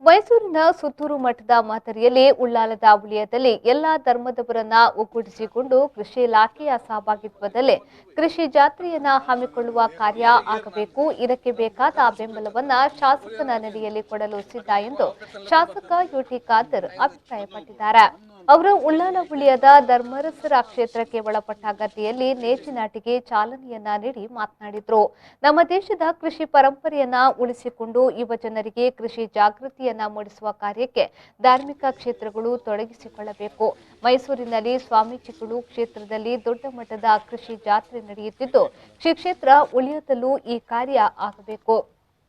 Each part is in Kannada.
ಮೈಸೂರಿನ ಸುತ್ತೂರು ಮಠದ ಮಾದರಿಯಲ್ಲಿ ಉಳ್ಳಾಲದ ಉಳಿಯದಲ್ಲಿ ಎಲ್ಲಾ ಧರ್ಮದವರನ್ನ ಒಗ್ಗೂಡಿಸಿಕೊಂಡು ಕೃಷಿ ಇಲಾಖೆಯ ಸಹಭಾಗಿತ್ವದಲ್ಲಿ ಕೃಷಿ ಜಾತ್ರೆಯನ್ನ ಹಮ್ಮಿಕೊಳ್ಳುವ ಕಾರ್ಯ ಆಗಬೇಕು. ಇದಕ್ಕೆ ಬೇಕಾದ ಬೆಂಬಲವನ್ನ ಶಾಸಕನ ನೆಲೆಯಲ್ಲಿ ಕೊಡಲು ಸಿದ್ಧ ಎಂದು ಶಾಸಕ ಯುಟಿ ಖಾದರ್ ಅಭಿಪ್ರಾಯಪಟ್ಟಿದ್ದಾರೆ. ಅವರು ಉಳ್ಳಾಲ ಉಳಿಯದ ಧರ್ಮರಸರ ಕ್ಷೇತ್ರಕ್ಕೆ ಒಳಪಟ್ಟ ಗದ್ದೆಯಲ್ಲಿ ನೇಜಿ ನಾಟಿಗೆ ಚಾಲನೆಯನ್ನ ನೀಡಿ ಮಾತನಾಡಿದರು. ನಮ್ಮ ದೇಶದ ಕೃಷಿ ಪರಂಪರೆಯನ್ನ ಉಳಿಸಿಕೊಂಡು ಯುವ ಜನರಿಗೆ ಕೃಷಿ ಜಾಗೃತಿಯನ್ನ ಮೂಡಿಸುವ ಕಾರ್ಯಕ್ಕೆ ಧಾರ್ಮಿಕ ಕ್ಷೇತ್ರಗಳು ತೊಡಗಿಸಿಕೊಳ್ಳಬೇಕು. ಮೈಸೂರಿನಲ್ಲಿ ಸ್ವಾಮೀಜಿಗಳು ಕ್ಷೇತ್ರದಲ್ಲಿ ದೊಡ್ಡ ಮಟ್ಟದ ಕೃಷಿ ಜಾತ್ರೆ ನಡೆಯುತ್ತಿದ್ದು, ಶ್ರೀ ಕ್ಷೇತ್ರ ಉಳಿಯದಲ್ಲೂ ಈ ಕಾರ್ಯ ಆಗಬೇಕು.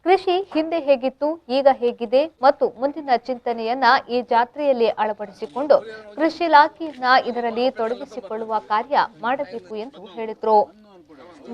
ಕೃಷಿ ಹಿಂದೆ ಹೇಗಿತ್ತು, ಈಗ ಹೇಗಿದೆ ಮತ್ತು ಮುಂದಿನ ಚಿಂತನೆಯನ್ನ ಈ ಜಾತ್ರೆಯಲ್ಲಿ ಅಳವಡಿಸಿಕೊಂಡು ಕೃಷಿ ಇಲಾಖೆಯನ್ನ ಇದರಲ್ಲಿ ತೊಡಗಿಸಿಕೊಳ್ಳುವ ಕಾರ್ಯ ಮಾಡಬೇಕು ಎಂದು ಹೇಳಿದರು.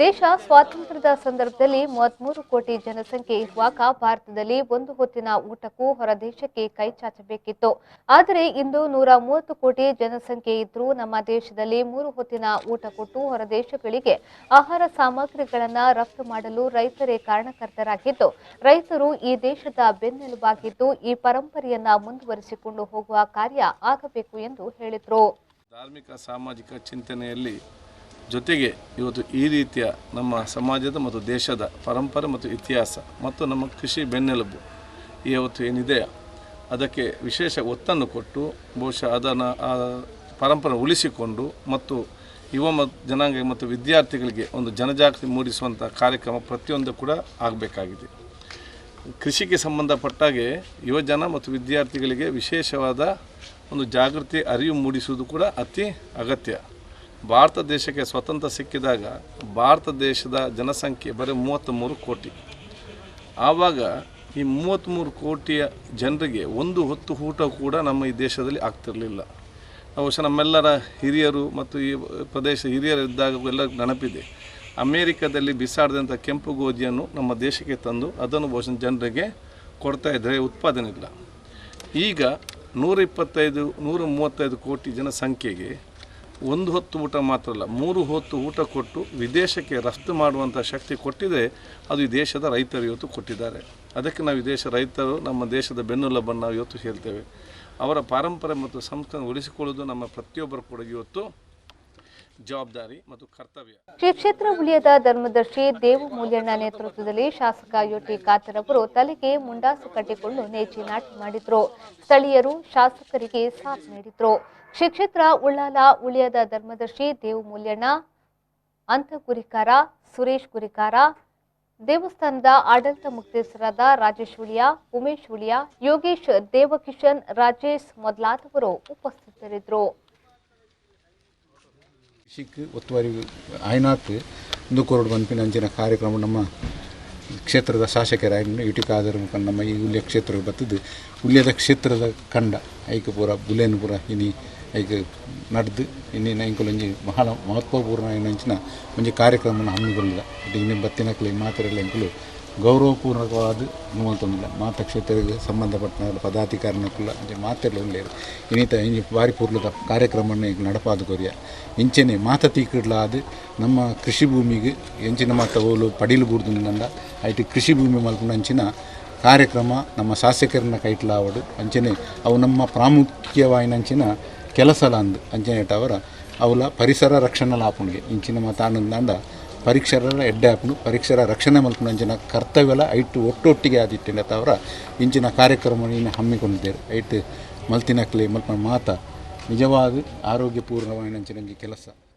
ದೇಶ ಸ್ವಾತಂತ್ರ್ಯದ ಸಂದರ್ಭದಲ್ಲಿ 33 ಕೋಟಿ ಜನಸಂಖ್ಯೆ ಇರುವಾಗ ಭಾರತದಲ್ಲಿ ಒಂದು ಹೊತ್ತಿನ ಊಟಕ್ಕೂ ಹೊರದೇಶಕ್ಕೆ ಕೈ ಚಾಚಬೇಕಿತ್ತು. ಆದರೆ ಇಂದು 130 ಕೋಟಿ ಜನಸಂಖ್ಯೆ ಇದ್ರೂ ನಮ್ಮ ದೇಶದಲ್ಲಿ 3 ಹೊತ್ತಿನ ಊಟ ಕೊಟ್ಟು ಹೊರದೇಶಗಳಿಗೆ ಆಹಾರ ಸಾಮಗ್ರಿಗಳನ್ನು ರಫ್ತು ಮಾಡಲು ರೈತರೇ ಕಾರಣಕರ್ತರಾಗಿದ್ದು, ರೈತರು ಈ ದೇಶದ ಬೆನ್ನೆಲುಬಾಗಿದ್ದು ಈ ಪರಂಪರೆಯನ್ನ ಮುಂದುವರಿಸಿಕೊಂಡು ಹೋಗುವ ಕಾರ್ಯ ಆಗಬೇಕು ಎಂದು ಹೇಳಿದರು. ಧಾರ್ಮಿಕ ಸಾಮಾಜಿಕ ಚಿಂತನೆಯಲ್ಲಿ ಜೊತೆಗೆ ಇವತ್ತು ಈ ರೀತಿಯ ನಮ್ಮ ಸಮಾಜದ ಮತ್ತು ದೇಶದ ಪರಂಪರೆ ಮತ್ತು ಇತಿಹಾಸ ಮತ್ತು ನಮ್ಮ ಕೃಷಿ ಬೆನ್ನೆಲುಬು ಇವತ್ತು ಏನಿದೆ ಅದಕ್ಕೆ ವಿಶೇಷ ಒತ್ತನ್ನು ಕೊಟ್ಟು ಬಹುಶಃ ಅದನ್ನು ಪರಂಪರೆ ಉಳಿಸಿಕೊಂಡು ಮತ್ತು ಯುವ ಜನಾಂಗ ಮತ್ತು ವಿದ್ಯಾರ್ಥಿಗಳಿಗೆ ಒಂದು ಜನಜಾಗೃತಿ ಮೂಡಿಸುವಂಥ ಕಾರ್ಯಕ್ರಮ ಪ್ರತಿಯೊಂದು ಕೂಡ ಆಗಬೇಕಾಗಿದೆ. ಕೃಷಿಗೆ ಸಂಬಂಧಪಟ್ಟಾಗೆ ಯುವಜನ ಮತ್ತು ವಿದ್ಯಾರ್ಥಿಗಳಿಗೆ ವಿಶೇಷವಾದ ಒಂದು ಜಾಗೃತಿ ಅರಿವು ಮೂಡಿಸುವುದು ಕೂಡ ಅತಿ ಅಗತ್ಯ. ಭಾರತ ದೇಶಕ್ಕೆ ಸ್ವತಂತ್ರ ಸಿಕ್ಕಿದಾಗ ಭಾರತ ದೇಶದ ಜನಸಂಖ್ಯೆ ಬರೀ 33 ಕೋಟಿ. ಆವಾಗ ಈ 33 ಕೋಟಿಯ ಜನರಿಗೆ ಒಂದು ಹೊತ್ತು ಊಟ ಕೂಡ ನಮ್ಮ ಈ ದೇಶದಲ್ಲಿ ಆಗ್ತಿರಲಿಲ್ಲ. ಬಹುಶಃ ನಮ್ಮೆಲ್ಲರ ಹಿರಿಯರು ಮತ್ತು ಈ ಪ್ರದೇಶ ಹಿರಿಯರಿದ್ದಾಗ ಎಲ್ಲ ನೆನಪಿದೆ. ಅಮೇರಿಕಾದಲ್ಲಿ ಬಿಸಾಡಿದಂಥ ಕೆಂಪು ಗೋಧಿಯನ್ನು ನಮ್ಮ ದೇಶಕ್ಕೆ ತಂದು ಅದನ್ನು ಬಹುಶಃ ಜನರಿಗೆ ಕೊಡ್ತಾ ಇದ್ದರೆ ಉತ್ಪಾದನೆ ಇಲ್ಲ. ಈಗ 135 ಕೋಟಿ ಜನಸಂಖ್ಯೆಗೆ ಒಂದು ಹೊತ್ತು ಊಟ ಮಾತ್ರ ಅಲ್ಲ, 3 ಹೊತ್ತು ಊಟ ಕೊಟ್ಟು ವಿದೇಶಕ್ಕೆ ರಫ್ತು ಮಾಡುವಂಥ ಶಕ್ತಿ ಕೊಟ್ಟಿದೆ. ಅದು ಈ ದೇಶದ ರೈತರು ಇವತ್ತು ಕೊಟ್ಟಿದ್ದಾರೆ. ಅದಕ್ಕೆ ನಾವು ಈ ದೇಶ ರೈತರು ನಮ್ಮ ದೇಶದ ಬೆನ್ನೆಲುಬನ್ನು ನಾವು ಇವತ್ತು ಹೇಳ್ತೇವೆ. ಅವರ ಪಾರಂಪರೆ ಮತ್ತು ಸಂಸ್ಕೃತಿ ಉಳಿಸಿಕೊಳ್ಳುವುದು ನಮ್ಮ ಪ್ರತಿಯೊಬ್ಬರ ಕೂಡ ಇವತ್ತು ಜವಾಬ್ದಾರಿ ಮತ್ತು ಕರ್ತವ್ಯ. ಶ್ರೀ ಕ್ಷೇತ್ರ ಉಳಿಯದ ಧರ್ಮದರ್ಶಿ ದೇವು ಮೂಲ್ಯಣ್ಣ ನೇತೃತ್ವದಲ್ಲಿ ಶಾಸಕ ಯುಟಿ ಖಾದರ್ ಅವರು ತಲೆಗೆ ಮುಂಡಾಸು ಕಟ್ಟಿಕೊಂಡು ನೇಜಿ ನಾಟಿ ಮಾಡಿದ್ರು. ಸ್ಥಳೀಯರು ಶಾಸಕರಿಗೆ ಸಾಥ್ ನೀಡಿದ್ರು. ಶ್ರೀ ಕ್ಷೇತ್ರ ಉಳ್ಳಾಲ ಉಳಿಯದ ಧರ್ಮದರ್ಶಿ ದೇವು ಮೂಲ್ಯಣ್ಣ, ಅಂತಗುರಿಕಾರ, ಸುರೇಶ್ ಗುರಿಕಾರ, ದೇವಸ್ಥಾನದ ಆಡಳಿತ ಮುಖ್ಯಸ್ಥರಾದ ರಾಜೇಶ್ ಉಳಿಯಾ, ಉಮೇಶ್ ಉಳಿಯಾ, ಯೋಗೇಶ್ ದೇವಕಿಶನ್, ರಾಜೇಶ್ ಮೊದಲಾದವರು ಉಪಸ್ಥಿತರಿದ್ದರು. ಕೃಷಿಗೆ ಒತ್ತುವರಿ ಆಯ್ನಾಕ್ ಇಂದುಕೋರ್ಡ್ ಬಂಪಿನಂಚಿನ ಕಾರ್ಯಕ್ರಮ ನಮ್ಮ ಕ್ಷೇತ್ರದ ಶಾಸಕರಾಗಿ ಯುಟಿ ಖಾದರ್ ನಮ್ಮ ಈ ಉಳ್ಯ ಕ್ಷೇತ್ರಕ್ಕೆ ಬರ್ತದ್ದು. ಉಳ್ಯದ ಕ್ಷೇತ್ರದ ಕಂಡ ಐಕ ಪೂರ ಬುಲೇನ್ ಪೂರ ಇನಿ ಐಕ ನಡೆದು ಇನ್ನಿನ ಇಂಕೊಲೊಂಜಿ ಬಹಳ ಮಹತ್ವಪೂರ್ಣ ಏನಂಚಿನ ಒಂಜಿ ಕಾರ್ಯಕ್ರಮನ ಹಮ್ಮಿಕೊಳ್ಳಿಲ್ಲ. ಇನ್ನು ಬತ್ತಿನಕ್ಲೆ ಮಾತೆರೆಲ್ಲ ಇಂಕಲು ಗೌರವಪೂರ್ವಕವಾದ ನೋಡ್ತೊಂದಿಲ್ಲ. ಮಾತ ಕ್ಷೇತ್ರಕ್ಕೆ ಸಂಬಂಧಪಟ್ಟ ಪದಾಧಿಕಾರಿನಕ್ಕಲ್ಲ ಅಂದರೆ ಮಾತೆಲ್ಲ ಉಳ್ಳೇರು ಇನ್ನಿತ ಇಂಜಿ ಬಾರಿ ಪೂರ್ಲದ ಕಾರ್ಯಕ್ರಮವನ್ನು ಈಗ ನಡಪಾದು ಕೊರಿಯ ಇಂಚೆನೆ ಮಾತ ತೀಕಿಡ್ಲಾದ ನಮ್ಮ ಕೃಷಿ ಭೂಮಿಗೆ ಎಂಚಿನ ಮಾತ ಓಲು ಪಡೀಲು ಬೂರ್ದುಂಡ ಐಟಿ ಕೃಷಿ ಭೂಮಿ ಮಲ್ಕೊಂಡು ಅಂಚಿನ ಕಾರ್ಯಕ್ರಮ ನಮ್ಮ ಶಾಸಕರನ್ನ ಕೈಟ್ಲಾವಡು ಅಂಚನೆ ಅವು ನಮ್ಮ ಪ್ರಾಮುಖ್ಯವಾಯಿನಂಚಿನ ಕೆಲಸಲ ಅಂದು ಅಂಚನೆ ಅವರ ಅವಲ ಪರಿಸರ ರಕ್ಷಣೆ ಲಾಪುಣಿಗೆ ಇಂಚಿನ ಮಾತಾನಂದ ಪರೀಕ್ಷರ ಎಡ್ಡೆ ಹಾಪುನು ಪರೀಕ್ಷರ ರಕ್ಷಣೆ ಮಲ್ಕೊಂಡು ಅಂಚಿನ ಕರ್ತವ್ಯಲ ಐಟು ಒಟ್ಟೊಟ್ಟಿಗೆ ಆದಿಟ್ಟಿನ ಅವರ ಇಂಚಿನ ಕಾರ್ಯಕ್ರಮವನ್ನು ಹಮ್ಮಿಕೊಂಡಿದ್ದಾರೆ. ಐಟು ಮಲ್ತಿನಕ್ಲೆ ಮಲ್ಪ ಮಾತ ನಿಜವಾದ ಆರೋಗ್ಯಪೂರ್ಣವಾಯಿನಂಚಿನ ಕೆಲಸ.